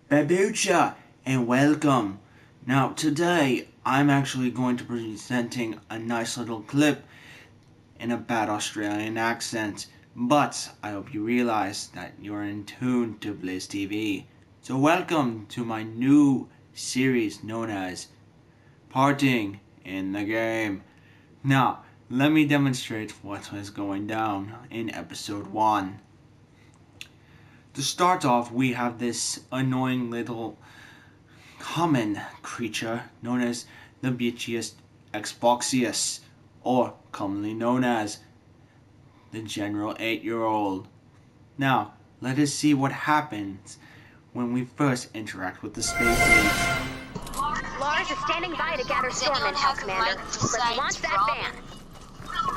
Babucha and welcome. Now today I'm actually going to be presenting a nice little clip in a bad Australian accent, but I hope you realize that you're in tune to Bliz TV. So welcome to my new series known as Partying in the Game. Now let me demonstrate what is going down in episode 1. To start off, we have this annoying little common creature known as the bitchiest Xboxius, or commonly known as the General 8-year-old. Now, let us see what happens when we first interact with the space age. Lars is standing by to gather storm intel, Commander. Let's launch that van.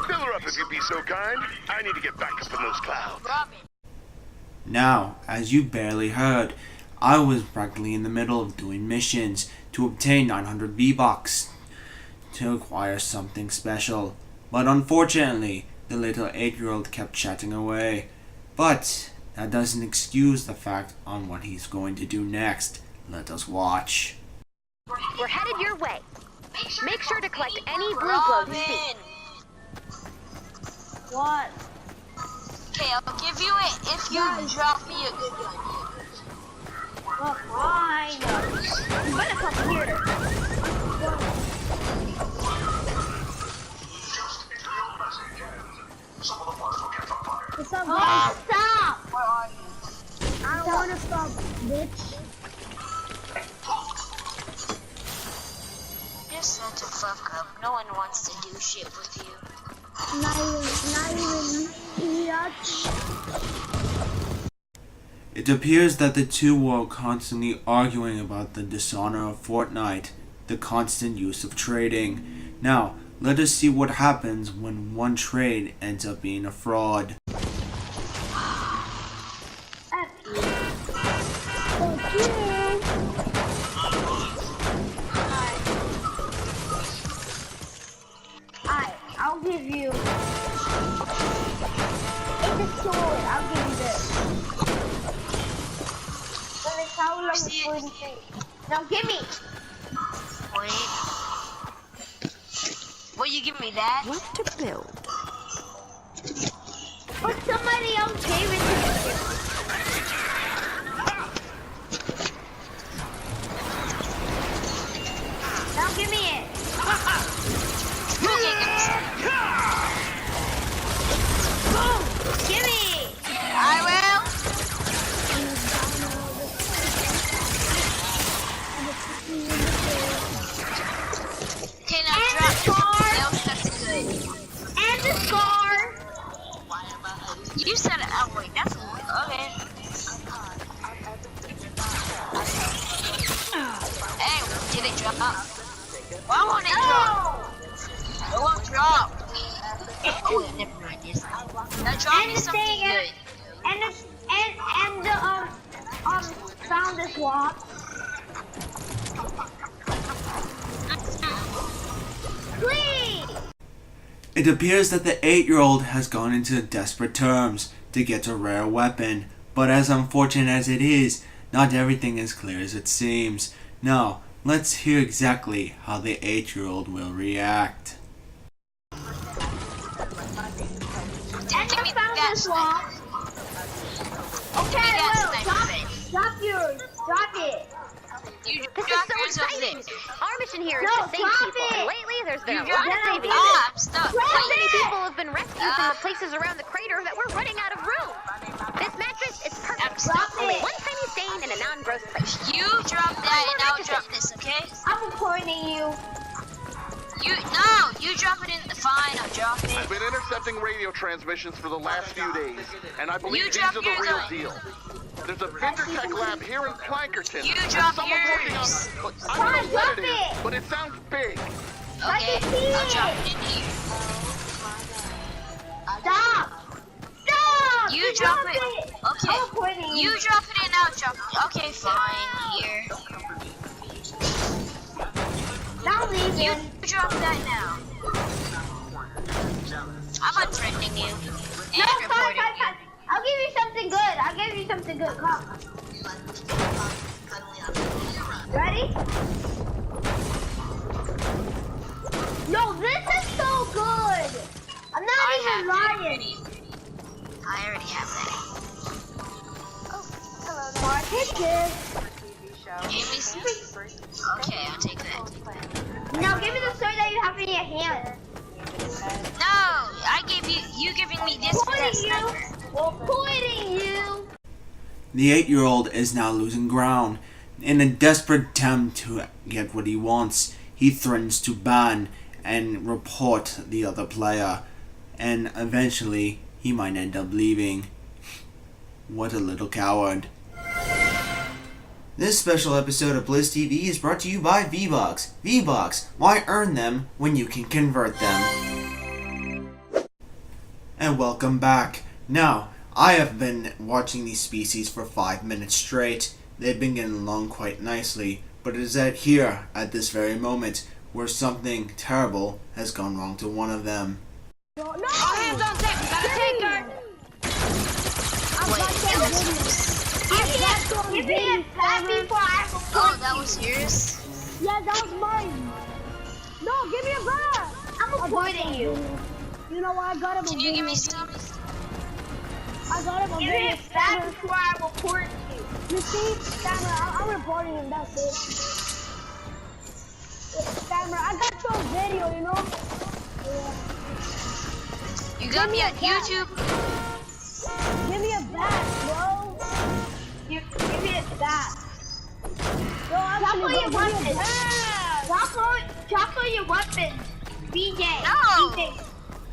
Fill her up if you'd be so kind. I need to get back up in those clouds. Now, as you barely heard, I was practically in the middle of doing missions to obtain 900 V-Bucks to acquire something special. But unfortunately, the little 8-year-old kept chatting away. But that doesn't excuse the fact on what he's going to do next. Let us watch. We're headed your way. Make sure to collect any blue glow you see. What? Okay, I'll give you it if you drop me a good gun. Well, fine. You better come here. What's up, bitch? Stop! Where are you? I don't want to stop, bitch. Just shut the fuck up. No one wants to do shit with you. Not even bitch. It appears that the two were constantly arguing about the dishonor of Fortnite, the constant use of trading. Now, let us see what happens when one trade ends up being a fraud. Fuck you. I'll give you. It's a sword. I'll give you this. But it's how long it's going to take. Now give me. Wait. Will you give me that? What to build? But somebody else gave it to me. Now give me it. Give me. I will. Okay, now drop something else that's good. And the scar. You said it. Oh wait, that's okay. Hey, did it drop? Why won't it drop? It won't drop. Oh, yeah, never mind this. Now drop me something good. And the found the swap. Please. It appears that the 8-year-old has gone into desperate terms to get a rare weapon, but as unfortunate as it is, not everything is clear as it seems. Now, let's hear exactly how the 8-year-old will react. And I found the swap. Okay, drop yours. Drop it. You This drop is so yours over exciting. there. Our mission here is No, to save drop people. it. And lately, there's been a You lot of drop saving. it. Ah, I'm stuck. So many Wait. people have been rescued from the places around the crater that we're running out of room. This mattress is perfect. Drop Only it. one tiny stain in a non-gross place. You drop that and I'll drop this, okay? I'm recording you. You drop it in. Fine, I'll drop I've it. been intercepting radio transmissions for the last few days, and I believe You these drop are the yours real on. deal. There's a Vindertech lab here in Plankerton. You and drop someone's working on yours. it. I Fine, don't know what drop it is, it. but it sounds big. Okay, I'll drop it in here. Stop. Stop. You drop it. I'm Okay. recording You drop it and I'll drop it. Okay, fine. Here. Now leave You him. drop that now. I'm unfriending you. No, And reporting fine. I'll give you something good. I'll give you something good. Come. No, this is so good. I'm not even lying. I already have that. Smart pictures. Give me some. Okay, I'll take that. Now give me the sword that you have in your hand. No, I gave you. You giving me this for that sniper. Pointing you. The 8-year-old is now losing ground. In a desperate attempt to get what he wants, he threatens to ban and report the other player, and eventually he might end up leaving. What a little coward. This special episode of Bliz TV is brought to you by V-Bucks. V-Bucks, why earn them when you can convert them? And welcome back. Now, I have been watching these species for 5 minutes straight. They've been getting along quite nicely, but it is here, at this very moment, where something terrible has gone wrong to one of them. No! All hands on deck, we gotta take her! Give me a back before I report. Oh, that was yours? Yeah, that was mine. No, give me a back. I'm avoiding you. You know what? I got him. Can you give me some? I got him. Give me a back before I report you. You see, Stammer, I'm reporting him. That's it. Stammer, I got your video. You know. Yeah. You got me on YouTube? Give me a bat, bro. Give me a bat. Yo, drop all your weapons. Drop all your weapons. BJ. No. BJ.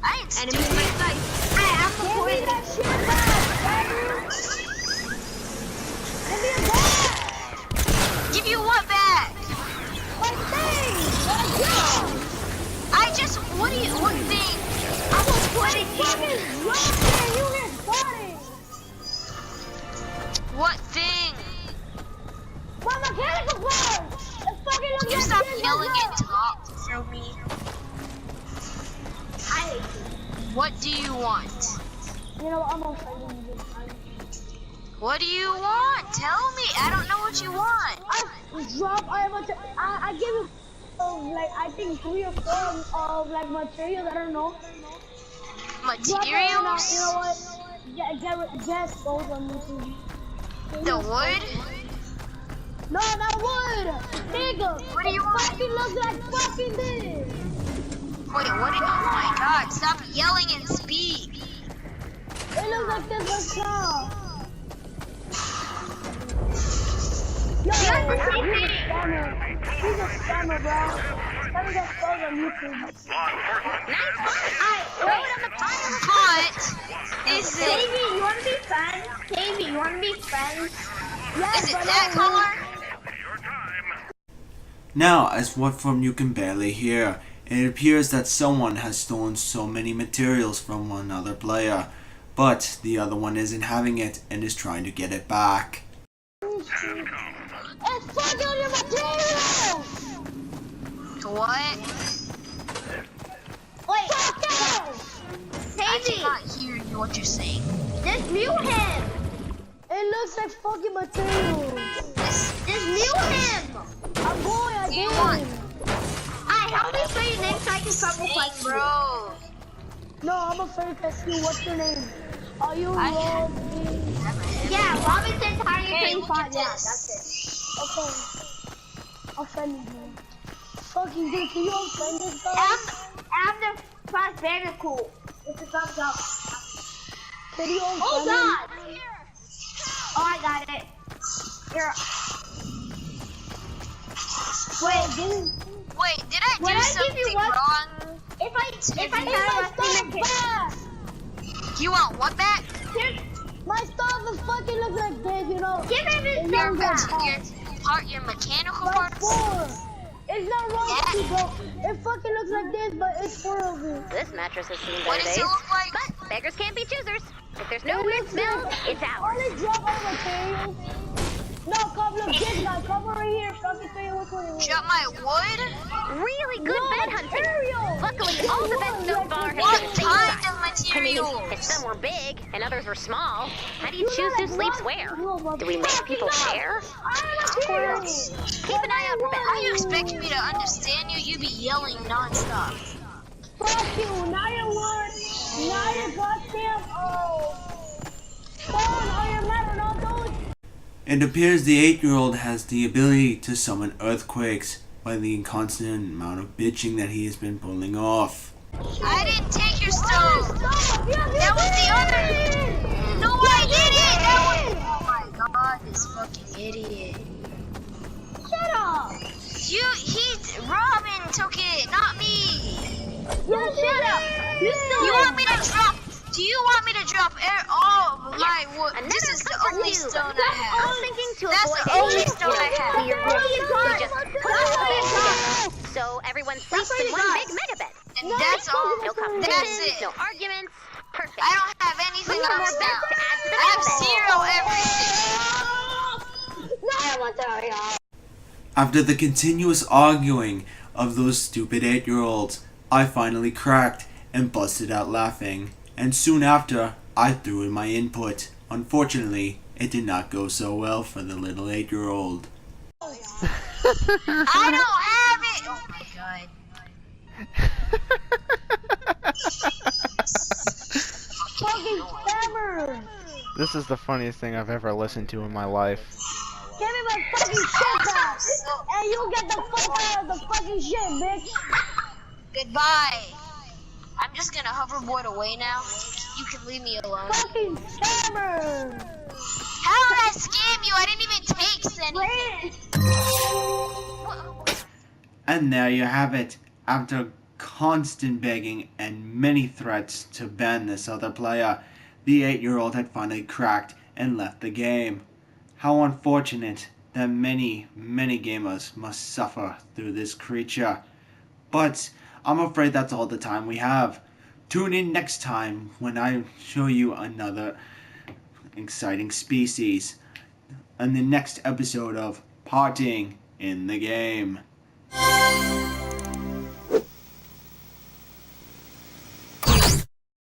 I ain't stupid. Enemy in sight. I'm recording. Give me that shit back, Give me a bat. Give you what back? My thing. I just, what thing? I'm recording you. You get body. What thing? My mechanical part. Can you stop yelling and talk through me? I hate you. What do you want? You know, I'm gonna fight you this time. What do you want? Tell me. I don't know what you want. I give you like I think 3 or 4 of like materials. I don't know. Materials? You know what? Guess those on YouTube. The wood? No, not wood. Nigga. What do you want? Fucking looks like fucking this. Wait, what? Oh my God! Stop yelling and speak. It looks like this right now. Yo, he's a scammer. He's a scammer, bro. Let me get those on YouTube. What is it? Davey, you wanna be friends? Davey, you wanna be friends? Yes, Is it that color? Now, as what from you can barely hear, it appears that someone has stolen so many materials from one other player, but the other one isn't having it and is trying to get it back. It's fucking on your materials! What? Wait, I Davey, cannot hear you what you're saying. just mute him! It looks like fucking materials. Just mute him! I'm going, I What do you did. want? Alright, help me spell your name so I can trouble Hey, question you. bro. No, I'm afraid to ask you. What's your name? Are you I- Robin? Yeah, Robinson Tiny Hey, look 35. at Yeah, this. that's it. Okay. I'll send you, man. Fucking dude, can you unfriend this guy? I'm the Fast Bandicoot. It's a thumbs up. Can you unfriend Oh God! Oh, I got it. Here. Wait, dude. Wait, did I When do I give you something what- wrong? If I have a thing, You want what back? my stuff is fucking look like this, you know. Give him his Your number. your mechanical Like parts? 4. It's not wrong Yeah. with you, bro. It fucking looks like this, but it's 4 of it. This mattress has seen What better does days. it look like? But beggars can't be choosers. If there's no It weird looks smell, like- it's ours. Only drop our materials. No, come look, this guy, come over here. Let me tell you which one you want. Drop my wood? Really good bed hunting. Luckily, all the beds so far have What been the same kind size. of I mean, materials? if some were big and others were small, how do you choose who sleeps where? Do we make people share? Or keep an eye out for How you beds? expect me to understand you? You be yelling nonstop. Fuck you, now you want, now you goddamn, phone on your metal, no, those. It appears the 8-year-old has the ability to summon earthquakes by the constant amount of bitching that he has been pulling off. I didn't take your stone. That was the other. No, I didn't. That was. Oh my god, this fucking idiot. Shut up. Robin took it, not me. Yeah, shut up. You want me to drop? Do you want me to drop all of my wood? This is the only stone I I have. was thinking to That's avoid the only any, stone I have. weird we just put all the beds together. So everyone sleeps in one big mega bed. And that's all. No That's competition, it. no arguments. Perfect. I don't have anything More else beds now. to add to the I have bed. zero everything. No, I want to. After the continuous arguing of those stupid 8-year-olds, I finally cracked and busted out laughing. And soon after, I threw in my input. Unfortunately, it did not go so well for the little 8-year-old. I don't have it. Oh my god. Fucking spammer. This is the funniest thing I've ever listened to in my life. Give me my fucking shit back. And you get the fuck out of the fucking shit, bitch. Goodbye. I'm just gonna hoverboard away now. You can leave me alone. Fucking scammer. How did I scam you? I didn't even take anything. And there you have it. After constant begging and many threats to ban this other player, the 8-year-old had finally cracked and left the game. How unfortunate that many gamers must suffer through this creature. But I'm afraid that's all the time we have. Tune in next time when I show you another exciting species in the next episode of Partying in the Game.